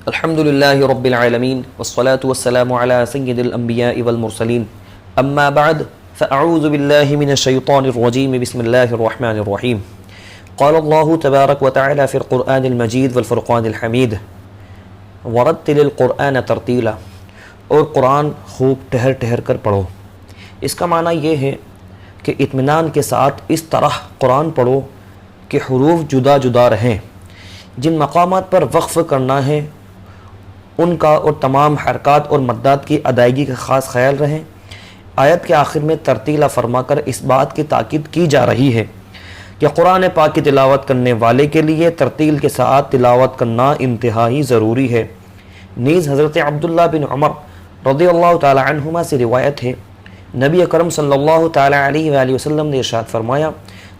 الحمد لله رب العالمين والصلاة والسلام على سيد الأنبياء والمرسلين أما بعد فأعوذ بالله من الشيطان الرجيم بسم الله الرحمن الرحيم قال الله تبارك وتعالى في القرآن المجيد والفرقان الحميد ورتل القرآن ترتیلا، اور قرآن خوب ٹھہر ٹھہر کر پڑھو۔ اس کا معنی یہ ہے کہ اطمینان کے ساتھ اس طرح قرآن پڑھو کہ حروف جدا جدا رہیں، جن مقامات پر وقف کرنا ہے ان کا اور تمام حرکات اور مدات کی ادائیگی کا خاص خیال رہے۔ آیت کے آخر میں ترتیلا فرما کر اس بات کی تاکید کی جا رہی ہے کہ قرآن پاک کی تلاوت کرنے والے کے لیے ترتیل کے ساتھ تلاوت کرنا انتہائی ضروری ہے۔ نیز حضرت عبداللہ بن عمر رضی اللہ تعالی عنہما سے روایت ہے، نبی اکرم صلی اللہ تعالی علیہ وآلہ وسلم نے ارشاد فرمایا،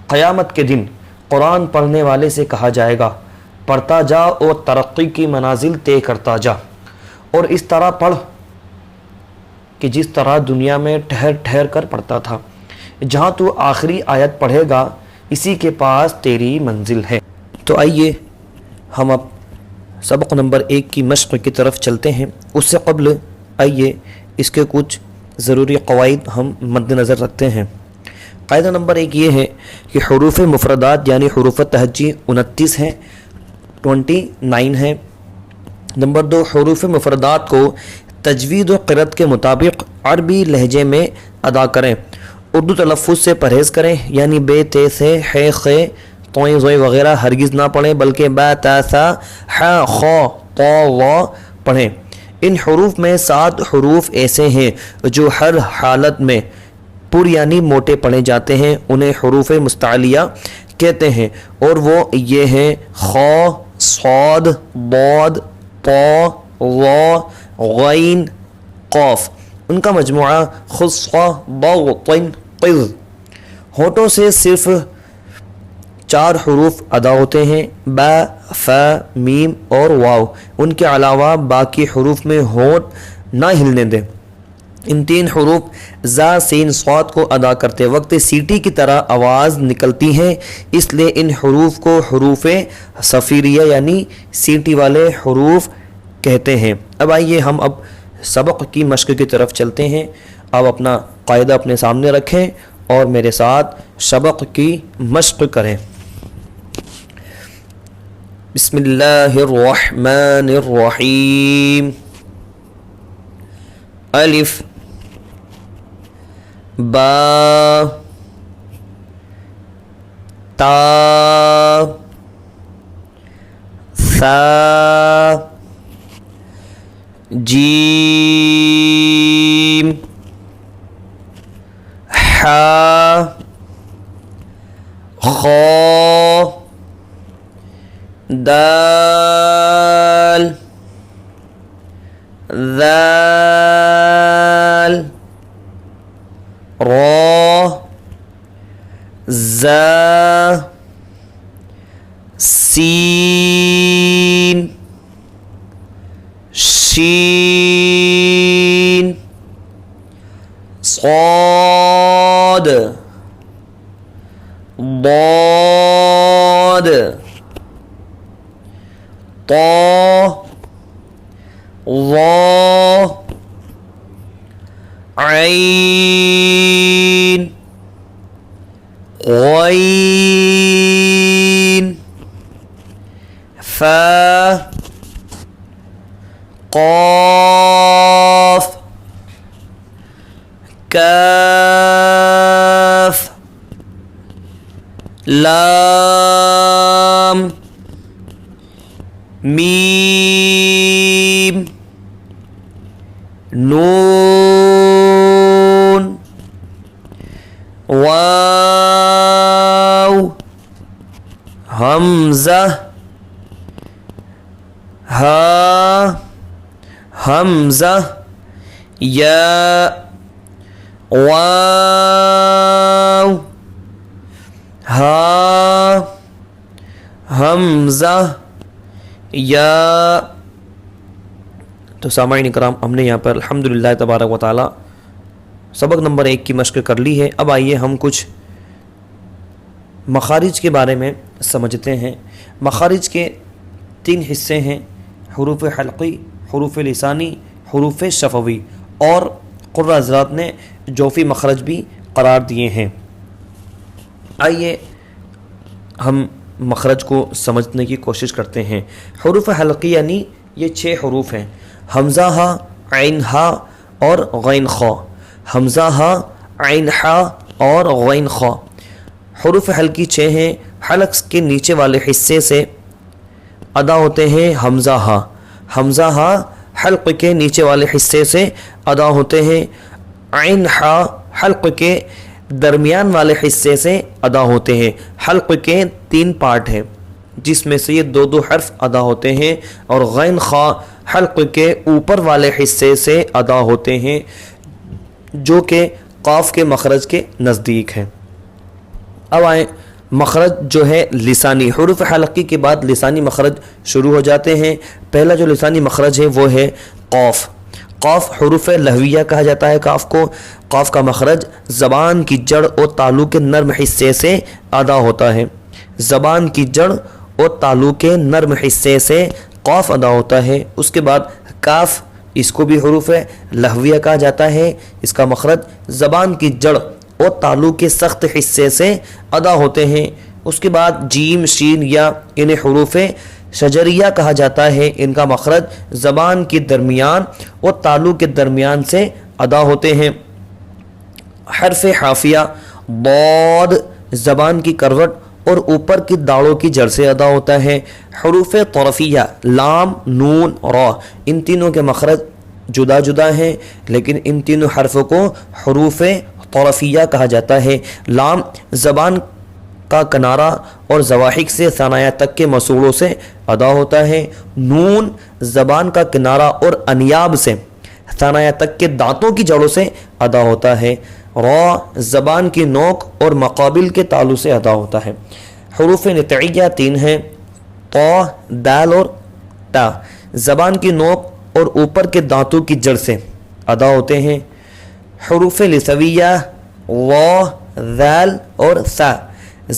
قیامت کے دن قرآن پڑھنے والے سے کہا جائے گا، پڑھتا جا اور ترقی کی منازل طے کرتا جا، اور اس طرح پڑھ کہ جس طرح دنیا میں ٹھہر ٹھہر کر پڑھتا تھا، جہاں تو آخری آیت پڑھے گا اسی کے پاس تیری منزل ہے۔ تو آئیے ہم اب سبق نمبر 1 کی مشق کی طرف چلتے ہیں۔ اس سے قبل آئیے اس کے کچھ ضروری قواعد ہم مد نظر رکھتے ہیں۔ قاعدہ نمبر 1 یہ ہے کہ حروف مفردات یعنی حروف تہجی 29 ہیں، 29 ہیں۔ نمبر 2، حروف مفردات کو تجوید و قرأت کے مطابق عربی لہجے میں ادا کریں، اردو تلفظ سے پرہیز کریں، یعنی بے تے سے ہے خے توئیں زوئیں وغیرہ ہرگز نہ پڑھیں، بلکہ با تا سا ہا خو تو و پڑھیں۔ ان حروف میں 7 حروف ایسے ہیں جو ہر حالت میں پر یعنی موٹے پڑھے جاتے ہیں، انہیں حروف مستعلیہ کہتے ہیں، اور وہ یہ ہیں خا، صاد، ضاد، طا، ظا، غین، قاف۔ ان کا مجموعہ خص، ضغط، قذ۔ ہونٹوں سے صرف 4 حروف ادا ہوتے ہیں، با، فا، میم اور واو۔ ان کے علاوہ باقی حروف میں ہونٹ نہ ہلنے دیں۔ ان 3 حروف زا، سین، صاد کو ادا کرتے وقت سیٹی کی طرح آواز نکلتی ہیں، اس لیے ان حروف کو حروف صفیریہ یعنی سیٹی والے حروف کہتے ہیں۔ اب آئیے ہم اب سبق کی مشق کی طرف چلتے ہیں۔ اب اپنا قاعدہ اپنے سامنے رکھیں اور میرے ساتھ سبق کی مشق کریں۔ بسم اللہ الرحمن الرحیم۔ الف، با، تا، ثا، جیم، حا، خا، دال، ذال، را، زا، سین، شین، صاد، ضاد، طا، ظا، عین، غین، فا، قاف، کاف، لام، میم، نون، واو، حمزہ، ہا، حمزہ، یا، واو، ہا، حمزہ، یا۔ تو سامعین اکرام، ہم نے یہاں پر الحمدللہ تبارک و تعالی سبق نمبر 1 کی مشق کر لی ہے۔ اب آئیے ہم کچھ مخارج کے بارے میں سمجھتے ہیں۔ مخارج کے 3 حصے ہیں، حروف حلقی، حروف لسانی، حروف شفوی، اور قرہ حضرات نے جوفی مخرج بھی قرار دیے ہیں۔ آئیے ہم مخرج کو سمجھنے کی کوشش کرتے ہیں۔ حروف حلقی یعنی یہ 6 حروف ہیں، حمزہ ہا، عین ہا اور غین خا، حمزہ ہا، عین ہا اور غین خا۔ حروف حلقی 6 ہیں، حلق کے نیچے والے حصے سے ادا ہوتے ہیں حمزہ ہا، حمزہ ہا حلق کے نیچے والے حصے سے ادا ہوتے ہیں، عین ہا حلق کے درمیان والے حصے سے ادا ہوتے ہیں۔ حلق کے 3 پارٹ ہیں جس میں سے یہ 2 حرف ادا ہوتے ہیں، اور غین خا حلق کے اوپر والے حصے سے ادا ہوتے ہیں جو کہ قاف کے مخرج کے نزدیک ہے۔ اب آئیں مخرج جو ہے لسانی، حروف حلقی کے بعد لسانی مخرج شروع ہو جاتے ہیں۔ پہلا جو لسانی مخرج ہے وہ ہے قاف۔ قاف حروف لہویہ کہا جاتا ہے قاف کو۔ قاف کا مخرج زبان کی جڑ اور تالو کے نرم حصے سے ادا ہوتا ہے، زبان کی جڑ اور تالو کے نرم حصے سے قاف ادا ہوتا ہے۔ اس کے بعد کاف، اس کو بھی حروف لہویہ کہا جاتا ہے، اس کا مخرج زبان کی جڑ اور تالو کے سخت حصے سے ادا ہوتے ہیں۔ اس کے بعد جیم، شین، یا انہیں حروف شجریہ کہا جاتا ہے، ان کا مخرج زبان کے درمیان اور تالو کے درمیان سے ادا ہوتے ہیں۔ حرف حافیہ ضاد زبان کی کروٹ اور اوپر کی داڑوں کی جڑ سے ادا ہوتا ہے۔ حروف طرفیہ لام، نون، را، ان تینوں کے مخرج جدا جدا ہیں، لیکن ان تینوں حرفوں کو حروف طرفیہ کہا جاتا ہے۔ لام زبان کا کنارہ اور زواحق سے ثنایا تک کے مسوڑوں سے ادا ہوتا ہے۔ نون زبان کا کنارہ اور انیاب سے ثنایا تک کے دانتوں کی جڑوں سے ادا ہوتا ہے۔ را زبان کی نوک اور مقابل کے تالو سے ادا ہوتا ہے۔ حروف نطعیہ 3 ہیں، طا، دال اور تا، زبان کی نوک اور اوپر کے دانتوں کی جڑ سے ادا ہوتے ہیں۔ حروف لثویہ وا، ذال اور ثا،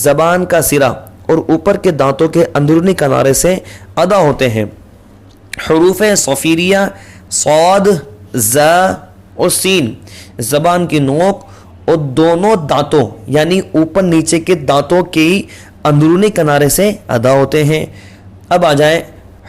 زبان کا سرا اور اوپر کے دانتوں کے اندرونی کنارے سے ادا ہوتے ہیں۔ حروف صفیریہ صاد، زا اور سین، زبان کی نوک اور دونوں دانتوں یعنی اوپر نیچے کے دانتوں کی اندرونی کنارے سے ادا ہوتے ہیں۔ اب آ جائیں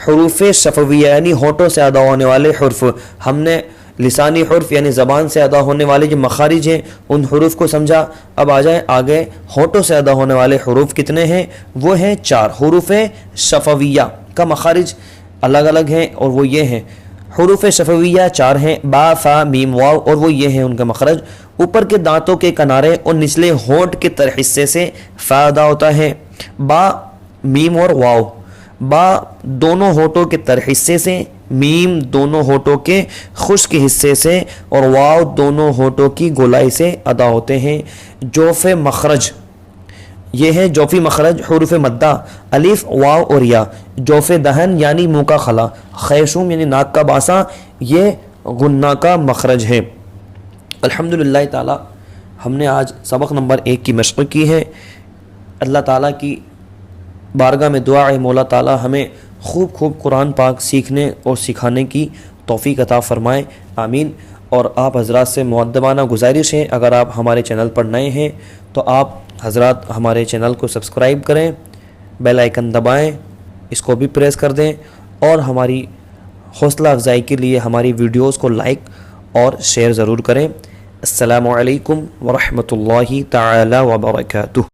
حروف شفویہ یعنی ہونٹوں سے ادا ہونے والے حرف۔ ہم نے لسانی حرف یعنی زبان سے ادا ہونے والے جو مخارج ہیں ان حروف کو سمجھا۔ اب آ جائیں آگے ہونٹوں سے ادا ہونے والے حروف کتنے ہیں؟ وہ ہیں 4۔ حروف شفویہ کا مخارج الگ الگ ہیں اور وہ یہ ہیں، حروف شفویہ 4 ہیں، با، فا، میم، واو، اور وہ یہ ہیں ان کا مخرج۔ اوپر کے دانتوں کے کنارے اور نچلے ہونٹ کے تر حصے سے فا ادا ہوتا ہے۔ با، میم اور واو، با دونوں ہونٹوں کے تر حصے سے، میم دونوں ہونٹوں کے خشک حصے سے، اور واو دونوں ہونٹوں کی گولائی سے ادا ہوتے ہیں۔ جوف مخرج یہ ہے جوفی مخرج، حروف مدہ الف، واو اور یا۔ جوف دہن یعنی منہ کا خلا، خیشوم یعنی ناک کا باسا، یہ غنہ کا مخرج ہے۔ الحمدللہ تعالی ہم نے آج سبق نمبر 1 کی مشق کی ہے۔ اللہ تعالیٰ کی بارگاہ میں دعا ہے مولا تعالیٰ ہمیں خوب قرآن پاک سیکھنے اور سکھانے کی توفیق عطا فرمائے، آمین۔ اور آپ حضرات سے مؤدبانہ گزارش ہے، اگر آپ ہمارے چینل پر نئے ہیں تو آپ حضرات ہمارے چینل کو سبسکرائب کریں، بیل آئیکن دبائیں، اس کو بھی پریس کر دیں، اور ہماری حوصلہ افزائی کے لیے ہماری ویڈیوز کو لائک اور شیئر ضرور کریں۔ السلام علیکم ورحمۃ اللہ تعالی وبرکاتہ۔